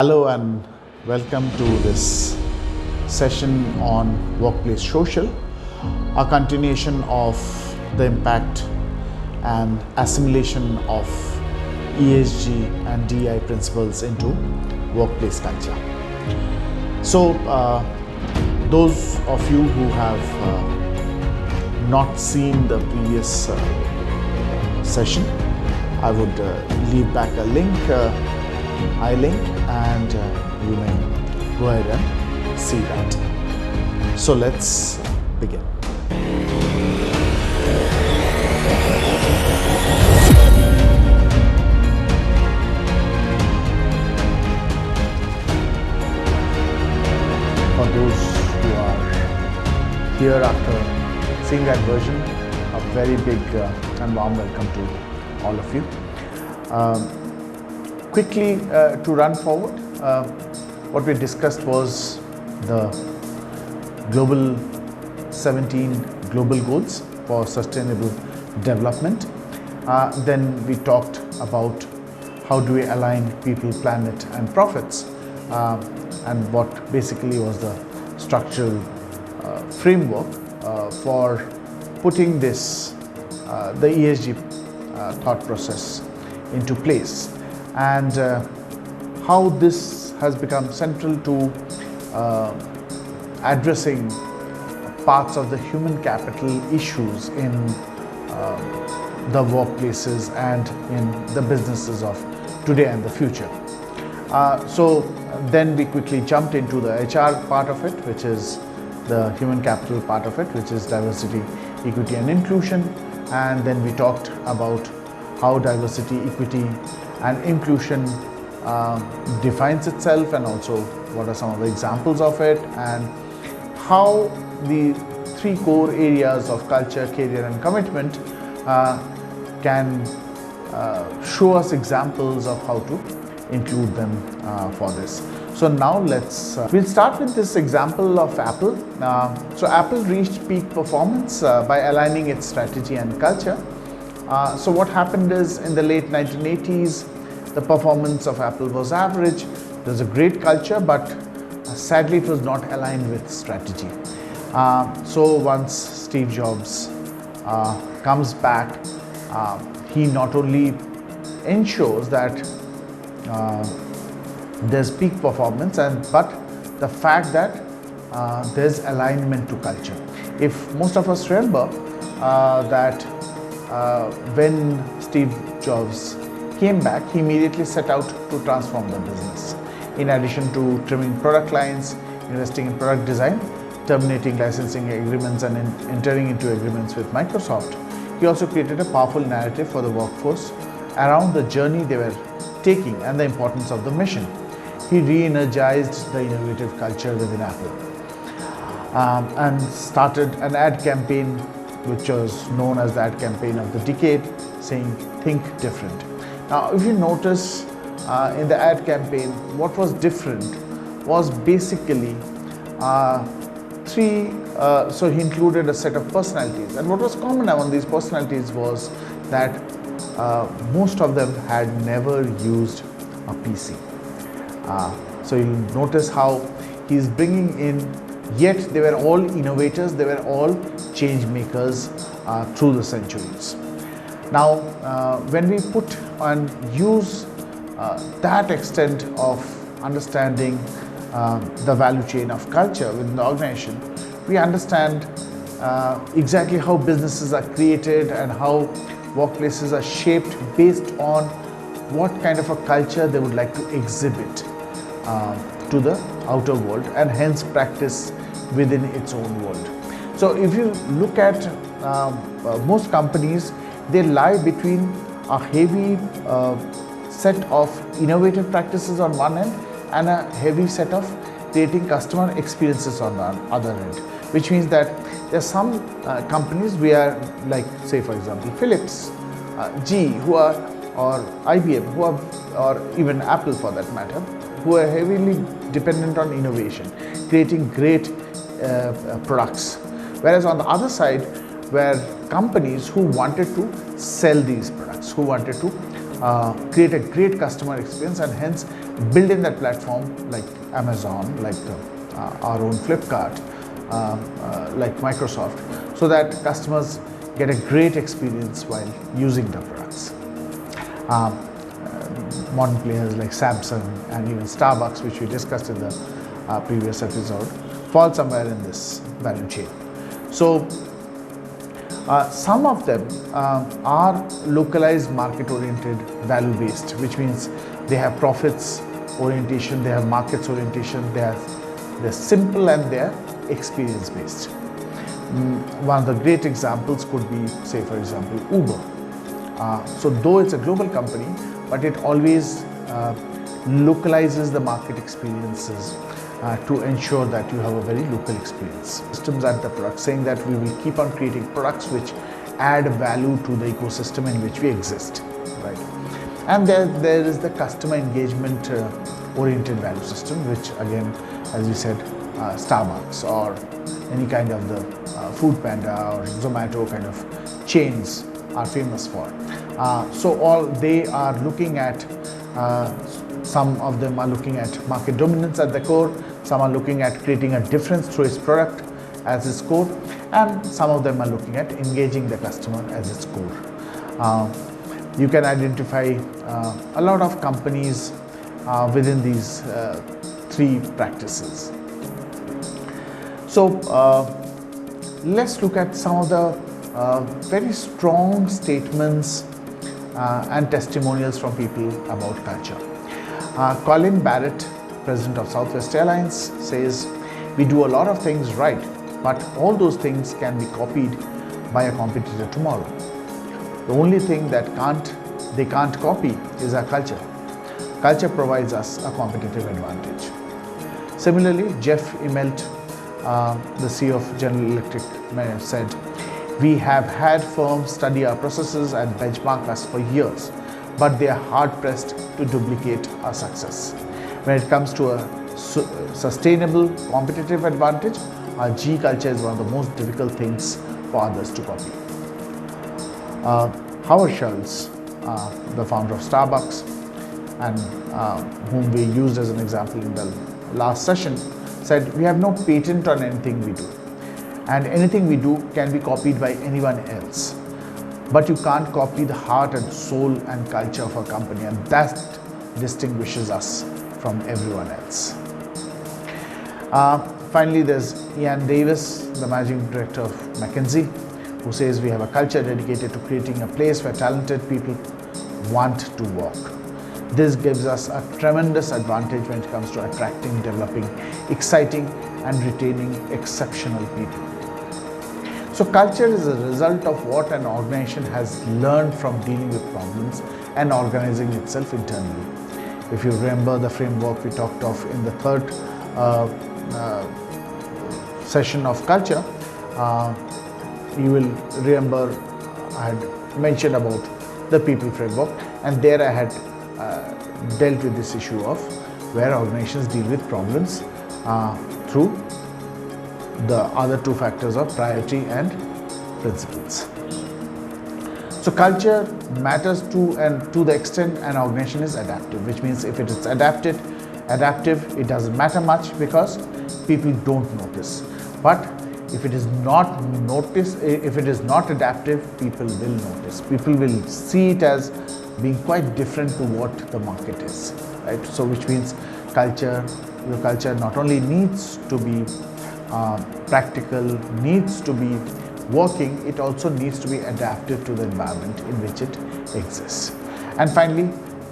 Hello and welcome to this session on workplace social, a continuation of the impact and assimilation of ESG and DEI principles into workplace culture. So, those of you who have not seen the previous session, I would leave back a link, link, and you may go ahead and see that. So let's begin. For those who are here after seeing that version, a very big and warm welcome to all of you. Quickly to run forward, what we discussed was the 17 global goals for sustainable development. Then we talked about how do we align people, planet and profits, and what basically was the structural framework for putting this the ESG thought process into place, and how this has become central to addressing parts of the human capital issues in the workplaces and in the businesses of today and the future. So then we quickly jumped into the HR part of it, which is the human capital part of it, which is diversity, equity and inclusion. And then we talked about how diversity, equity and inclusion defines itself, and also what are some of the examples of it, and how the three core areas of culture, career and commitment can show us examples of how to include them for this. So now we'll start with this example of Apple. So Apple reached peak performance by aligning its strategy and culture. So what happened is, in the late 1980s, the performance of Apple was average. There was a great culture, but sadly it was not aligned with strategy. So once Steve Jobs comes back, he not only ensures that there's peak performance, but the fact that there's alignment to culture. If most of us remember that when Steve Jobs came back, he immediately set out to transform the business. In addition to trimming product lines, investing in product design, terminating licensing agreements and entering into agreements with Microsoft, he also created a powerful narrative for the workforce around the journey they were taking and the importance of the mission. He re-energized the innovative culture within Apple and started an ad campaign which was known as the ad campaign of the decade, saying "Think different." Now, if you notice in the ad campaign, what was different was basically so he included a set of personalities, and what was common among these personalities was that most of them had never used a PC. So you'll notice how he's bringing in, yet they were all innovators, they were all change makers through the centuries. Now, when we put and use that extent of understanding the value chain of culture within the organization, we understand exactly how businesses are created and how workplaces are shaped based on what kind of a culture they would like to exhibit to the outer world, and hence practice within its own world. So if you look at most companies, they lie between a heavy set of innovative practices on one end and a heavy set of creating customer experiences on the other end, which means that there are some companies where, like say for example Philips, GE, who are, or IBM, who are, or even Apple for that matter, who are heavily dependent on innovation, creating great products. Whereas on the other side, were companies who wanted to sell these products, who wanted to create a great customer experience, and hence build in that platform like Amazon, like our own Flipkart, like Microsoft, so that customers get a great experience while using the products. Modern players like Samsung and even Starbucks, which we discussed in the previous episode, fall somewhere in this value chain. So some of them are localized, market-oriented, value-based, which means they have profits orientation, they have markets orientation, they're simple and they're experience-based. One of the great examples could be, say for example, Uber. So though it's a global company, but it always localizes the market experiences to ensure that you have a very local experience. Systems at the product, saying that we will keep on creating products which add value to the ecosystem in which we exist, right? And there is the customer engagement oriented value system, which again, as we said, Starbucks or any kind of the Food Panda or Zomato kind of chains are famous for. So all they are looking at, some of them are looking at market dominance at the core, some are looking at creating a difference through its product as its core, and some of them are looking at engaging the customer as its core. You can identify a lot of companies within these three practices. So let's look at some of the very strong statements and testimonials from people about culture. Colin Barrett, president of Southwest Airlines, says, "We do a lot of things right, but all those things can be copied by a competitor tomorrow. The only thing that they can't copy is our culture. Culture provides us a competitive advantage." Similarly, Jeff Immelt, the CEO of General Electric, said, "We have had firms study our processes and benchmark us for years, but they are hard-pressed to duplicate our success. When it comes to a sustainable competitive advantage, our G culture is one of the most difficult things for others to copy." Howard Schultz, the founder of Starbucks, and whom we used as an example in the last session, said, "We have no patent on anything we do, and anything we do can be copied by anyone else. But you can't copy the heart and soul and culture of a company, and that distinguishes us from everyone else." Finally, there's Ian Davis, the managing director of McKinsey, who says, "We have a culture dedicated to creating a place where talented people want to work. This gives us a tremendous advantage when it comes to attracting, developing, exciting, and retaining exceptional people." So culture is a result of what an organization has learned from dealing with problems and organizing itself internally. If you remember the framework we talked of in the third session of culture, you will remember I had mentioned about the people framework, and there I had dealt with this issue of where organizations deal with problems through the other two factors of priority and principles. So culture matters to the extent an organization is adaptive, which means if it is adaptive, it doesn't matter much because people don't notice. But if it is not adaptive, people will notice. People will see it as being quite different to what the market is, right? So which means your culture not only needs to be practical, needs to be working, it also needs to be adaptive to the environment in which it exists. And finally,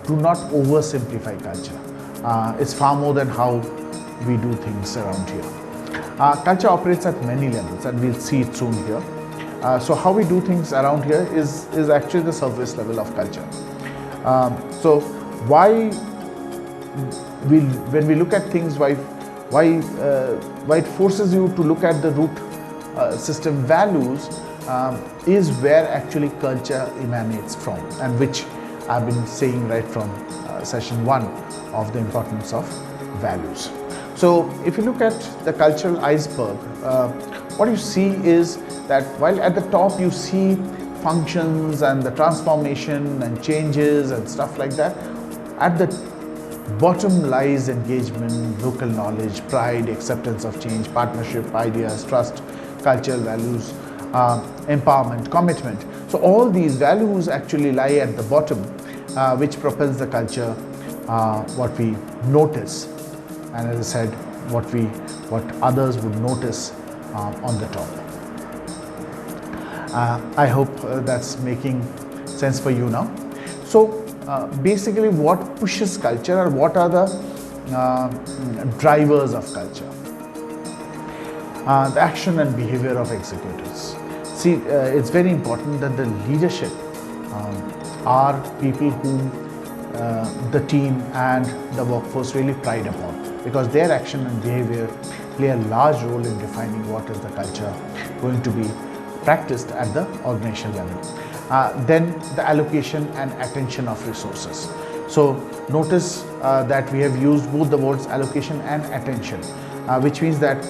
do not oversimplify culture. It's far more than how we do things around here. Culture operates at many levels, and we'll see it soon here. So how we do things around here is actually the surface level of culture. So why when we look at things, why it forces you to look at the root system values is where actually culture emanates from, and which I've been saying right from session 1 of the importance of values. So if you look at the cultural iceberg, what you see is that while at the top you see functions and the transformation and changes and stuff like that, at the bottom lies engagement, local knowledge, pride, acceptance of change, partnership, ideas, trust, cultural values, empowerment, commitment. So all these values actually lie at the bottom, which propels the culture, what we notice, and as I said, what others would notice on the top. I hope that's making sense for you now. So basically, what pushes culture, or what are the drivers of culture? The action and behavior of executives. See, it's very important that the leadership are people whom the team and the workforce really pride upon, because their action and behavior play a large role in defining what is the culture going to be practiced at the organizational level. Then the allocation and attention of resources. So notice that we have used both the words allocation and attention, which means that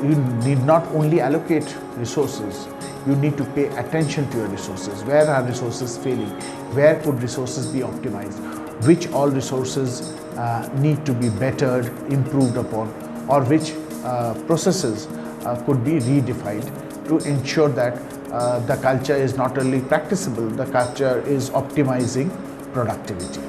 you need not only allocate resources, you need to pay attention to your resources. Where are resources failing? Where could resources be optimized? Which all resources need to be bettered, improved upon, or which processes could be redefined to ensure that the culture is not only practicable, the culture is optimizing productivity.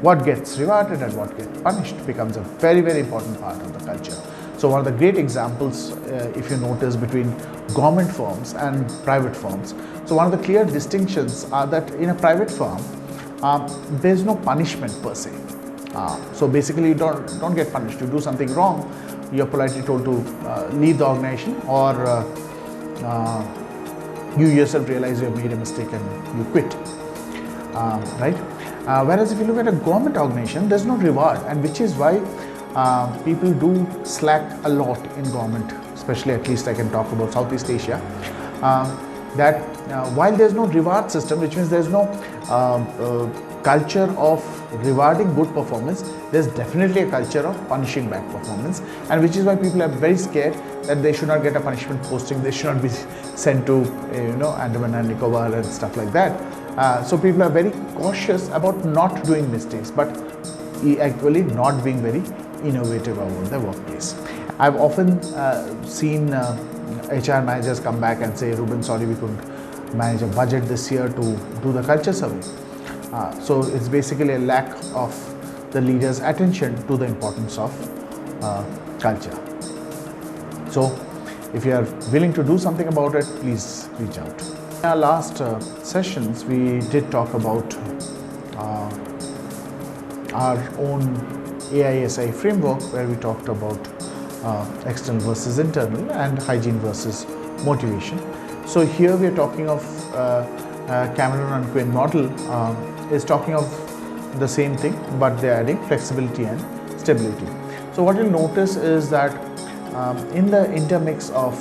What gets rewarded and what gets punished becomes a very, very important part of the culture. So one of the great examples, if you notice, between government firms and private firms. So one of the clear distinctions are that in a private firm, there is no punishment per se. So basically, you don't get punished. You do something wrong, you're politely told to leave the organization, or you yourself realize you have made a mistake and you quit. Right? Whereas if you look at a government organization, there's no reward, and which is why people do slack a lot in government, especially, at least I can talk about Southeast Asia, that while there's no reward system, which means there's no culture of rewarding good performance, there's definitely a culture of punishing bad performance, and which is why people are very scared that they should not get a punishment posting, they should not be sent to Andaman and Nicobar and stuff like that. So people are very cautious about not doing mistakes, but actually not being very innovative about the workplace. I've often seen HR managers come back and say, Ruben, sorry, we couldn't manage a budget this year to do the culture survey. So it's basically a lack of the leader's attention to the importance of culture. So if you are willing to do something about it, please reach out. In our last sessions, we did talk about our own AISI framework, where we talked about external versus internal and hygiene versus motivation. So here we are talking of Cameron and Quinn model is talking of the same thing, but they are adding flexibility and stability. So what you'll notice is that in the intermix of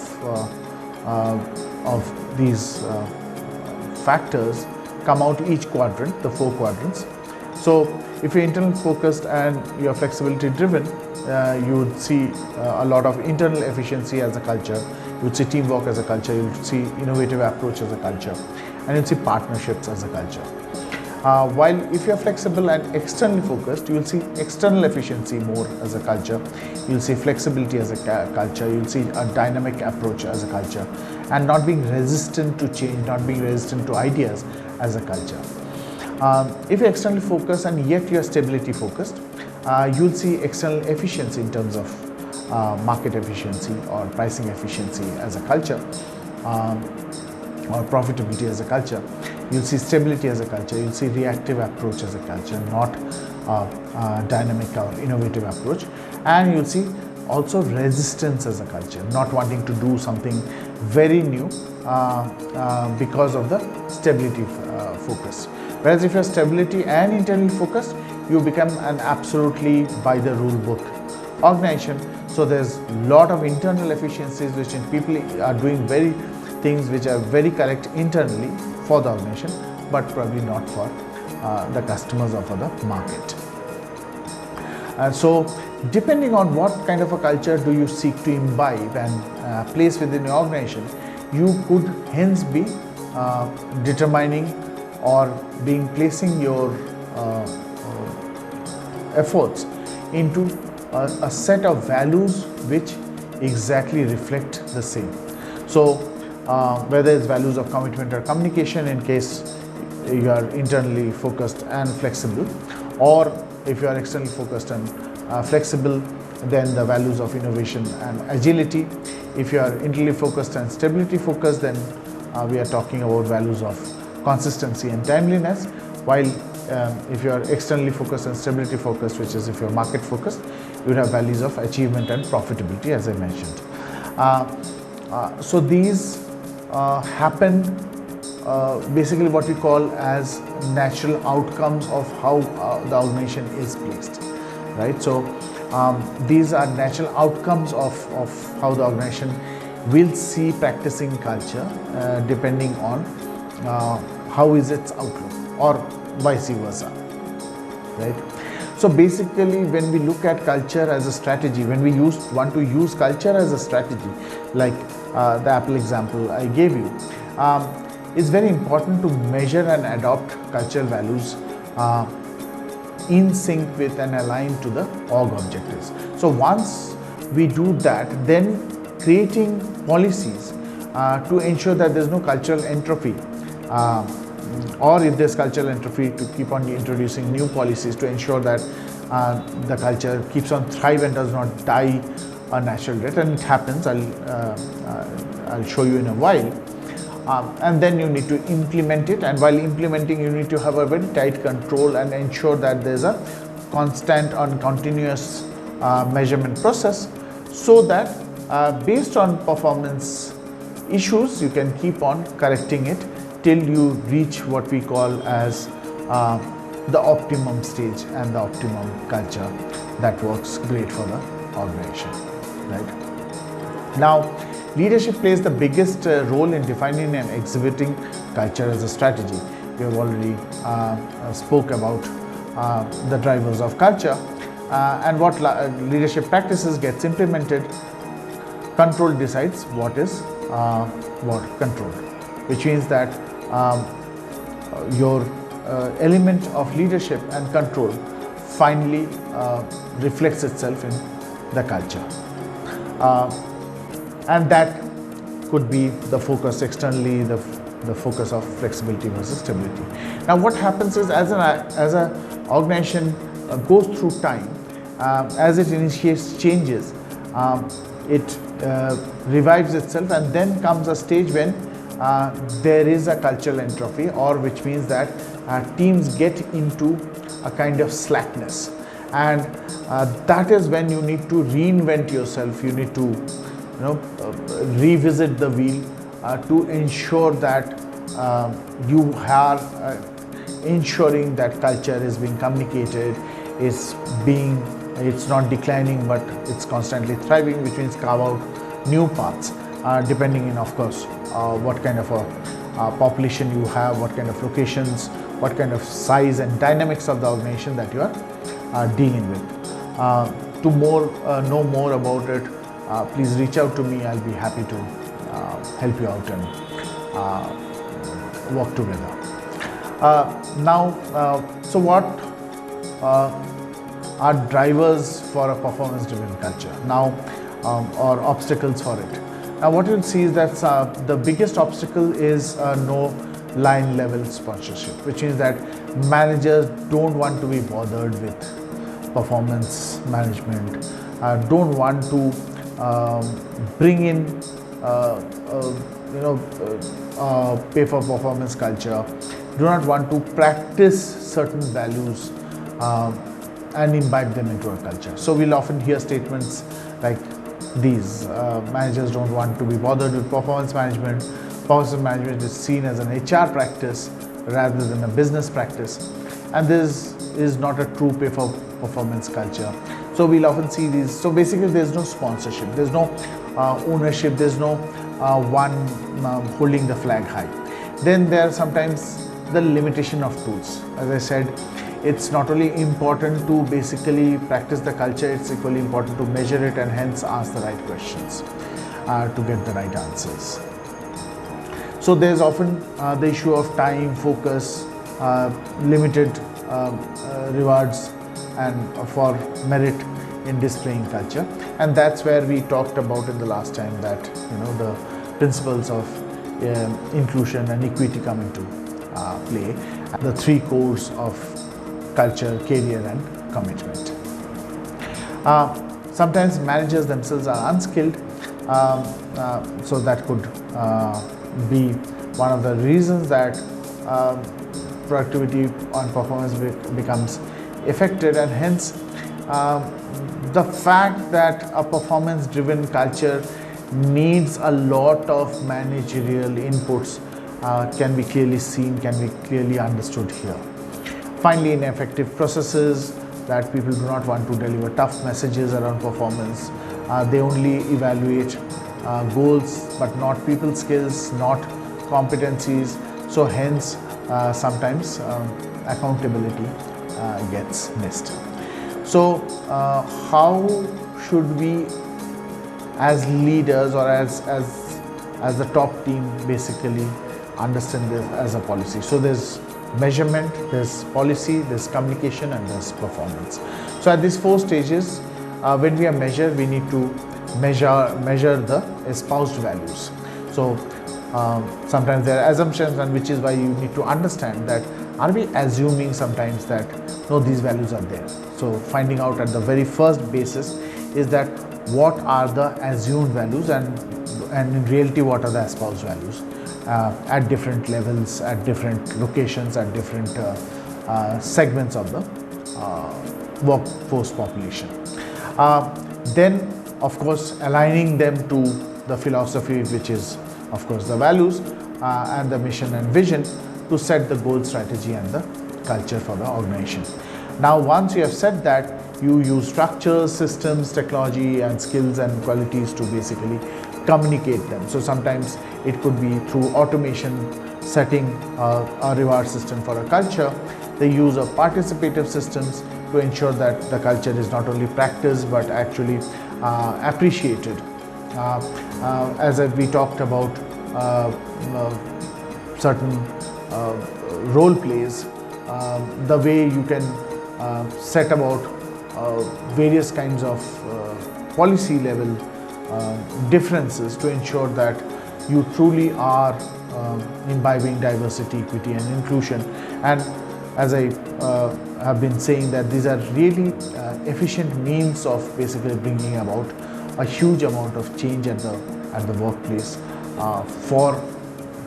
these factors come out each quadrant, the 4 quadrants. So if you're internal focused and you're flexibility driven, you would see a lot of internal efficiency as a culture, you would see teamwork as a culture, you would see innovative approach as a culture, and you'd see partnerships as a culture. While if you're flexible and externally focused, you will see external efficiency more as a culture, you'll see flexibility as a culture, you'll see a dynamic approach as a culture, and not being resistant to change, not being resistant to ideas as a culture. If you're externally focused and yet you're stability focused, you'll see external efficiency in terms of market efficiency or pricing efficiency as a culture, or profitability as a culture. You'll see stability as a culture, you'll see reactive approach as a culture, not dynamic or innovative approach, and you'll see also resistance as a culture, not wanting to do something very new because of the stability focus. Whereas if you're stability and internally focused, you become an absolutely by the rule book organization. So there's a lot of internal efficiencies which people are doing very things which are very correct internally for the organization, but probably not for the customers or for the market. So depending on what kind of a culture do you seek to imbibe and place within your organization, you could hence be determining or placing your efforts into a set of values which exactly reflect the same. So whether it's values of commitment or communication in case you are internally focused and flexible, or if you are externally focused and flexible, then the values of innovation and agility. If you are internally focused and stability focused, then we are talking about values of consistency and timeliness, while if you are externally focused and stability focused, which is if you are market focused, you would have values of achievement and profitability, as I mentioned. So these happen basically what we call as natural outcomes of how the organization is placed, right? So these are natural outcomes of how the organization will see practicing culture depending on how is its outlook, or vice versa, right? So basically, when we look at culture as a strategy, when we want to use culture as a strategy, like the Apple example I gave you, it's very important to measure and adopt cultural values in sync with and aligned to the org objectives. So once we do that, then creating policies to ensure that there's no cultural entropy, or if there's cultural entropy, to keep on introducing new policies to ensure that the culture keeps on thrive and does not die a natural death. And it happens, I'll show you in a while. And then you need to implement it, and while implementing you need to have a very tight control and ensure that there's a constant and continuous measurement process, so that based on performance issues you can keep on correcting it till you reach what we call as the optimum stage and the optimum culture that works great for the organization, right? Now, leadership plays the biggest role in defining and exhibiting culture as a strategy. We have already spoke about the drivers of culture and what leadership practices gets implemented. Control decides what is what controlled, which means that your element of leadership and control finally reflects itself in the culture. And that could be the focus externally, the focus of flexibility versus stability. Now what happens is, as an organization goes through time, as it initiates changes, it revives itself, and then comes a stage when there is a cultural entropy, or which means that teams get into a kind of slackness, and that is when you need to reinvent yourself. You need to revisit the wheel to ensure that you are ensuring that culture is being communicated, it's not declining but it's constantly thriving, which means carve out new paths depending on, of course, what kind of a population you have, what kind of locations, what kind of size and dynamics of the organization that you are dealing with. To know more about it, please reach out to me. I'll be happy to help you out and work together. So what are drivers for a performance-driven culture now, or obstacles for it? Now what you'll see is that the biggest obstacle is no line level sponsorship, which means that managers don't want to be bothered with performance management, don't want to bring in pay for performance culture, do not want to practice certain values and imbibe them into a culture. So we'll often hear statements like these: managers don't want to be bothered with performance management. Performance management is seen as an HR practice rather than a business practice, and this is not a true pay for performance culture. So we'll often see these. So basically there's no sponsorship, there's no ownership, there's no one holding the flag high. Then there are sometimes the limitation of tools. As I said, it's not only important to basically practice the culture, it's equally important to measure it and hence ask the right questions to get the right answers. So there's often the issue of time, focus, limited rewards, and for merit in displaying culture. And that's where we talked about in the last time that the principles of inclusion and equity come into play, the three cores of culture, career and commitment. Sometimes managers themselves are unskilled, so that could be one of the reasons that productivity and performance becomes affected, and hence the fact that a performance driven culture needs a lot of managerial inputs can be clearly seen, can be clearly understood here. Finally, ineffective processes, that people do not want to deliver tough messages around performance. They only evaluate goals but not people skills, not competencies. So hence sometimes accountability gets missed. So how should we as leaders or as the top team basically understand this as a policy? So there's measurement, there's policy, there's communication and there's performance. So at these four stages, when we are measured, we need to measure the espoused values. So sometimes there are assumptions, and which is why you need to understand that are we assuming sometimes that no, these values are there. So finding out at the very first basis is that what are the assumed values and in reality what are the espoused values at different levels, at different locations, at different segments of the workforce population. Then of course aligning them to the philosophy, which is of course the values and the mission and vision, to set the goal, strategy and the culture for the organization. Now once you have said that, you use structures, systems, technology and skills and qualities to basically communicate them. So sometimes it could be through automation, setting a reward system for a culture, the use of participative systems to ensure that the culture is not only practiced but actually appreciated. As we talked about certain role plays, the way you can set about various kinds of policy level differences to ensure that you truly are imbibing diversity, equity and inclusion. And as I have been saying, that these are really efficient means of basically bringing about a huge amount of change at the workplace for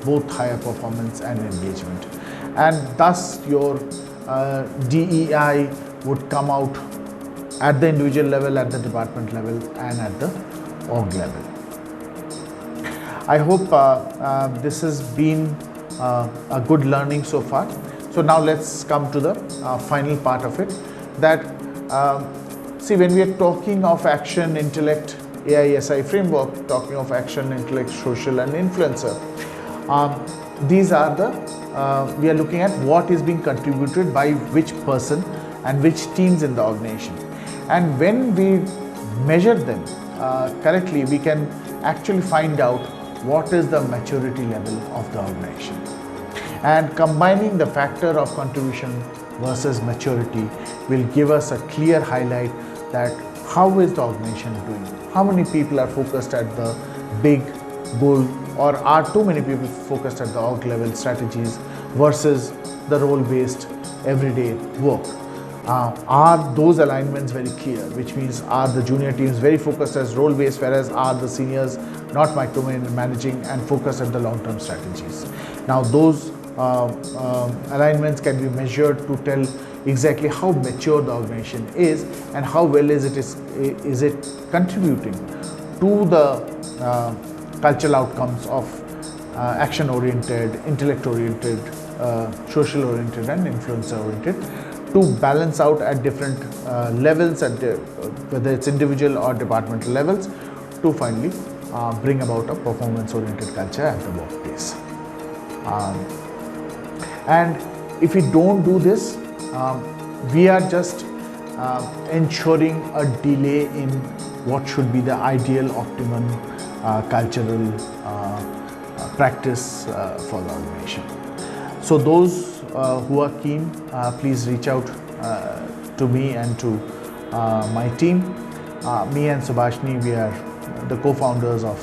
both higher performance and engagement. And thus your DEI would come out at the individual level, at the department level and at the org level. I hope this has been a good learning so far. So now let's come to the final part of it, that see, when we are talking of action, intellect, AISI framework, talking of action, intellect, social and influencer, these are the we are looking at what is being contributed by which person and which teams in the organization. And when we measure them correctly, we can actually find out what is the maturity level of the organization. And combining the factor of contribution versus maturity will give us a clear highlight that how is the organization doing, how many people are focused at the big goal, or are too many people focused at the org level strategies versus the role-based everyday work. Are those alignments very clear, which means are the junior teams very focused as role-based, whereas are the seniors not micromanaging and focused at the long-term strategies. Now those alignments can be measured to tell exactly how mature the organization is and how well is it contributing to the cultural outcomes of action-oriented, intellect-oriented, social-oriented and influencer-oriented, to balance out at different levels, at whether it's individual or departmental levels, to finally bring about a performance-oriented culture at the workplace. And if we don't do this, we are just ensuring a delay in what should be the ideal, optimum cultural practice for the organization. So those who are keen, please reach out to me and to my team. Me and Subhashni, we are the co-founders of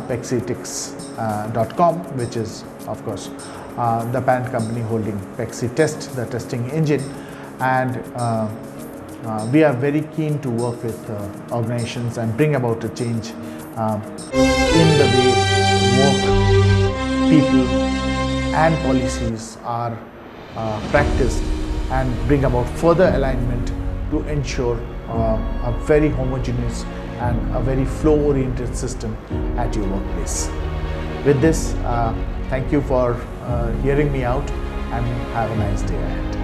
PexiTix.com, which is, of course, the parent company holding PexiTest, the testing engine. And we are very keen to work with organizations and bring about a change in the way work, people and policies are practiced, and bring about further alignment to ensure a very homogeneous and a very flow-oriented system at your workplace. With this, thank you for hearing me out, and have a nice day ahead.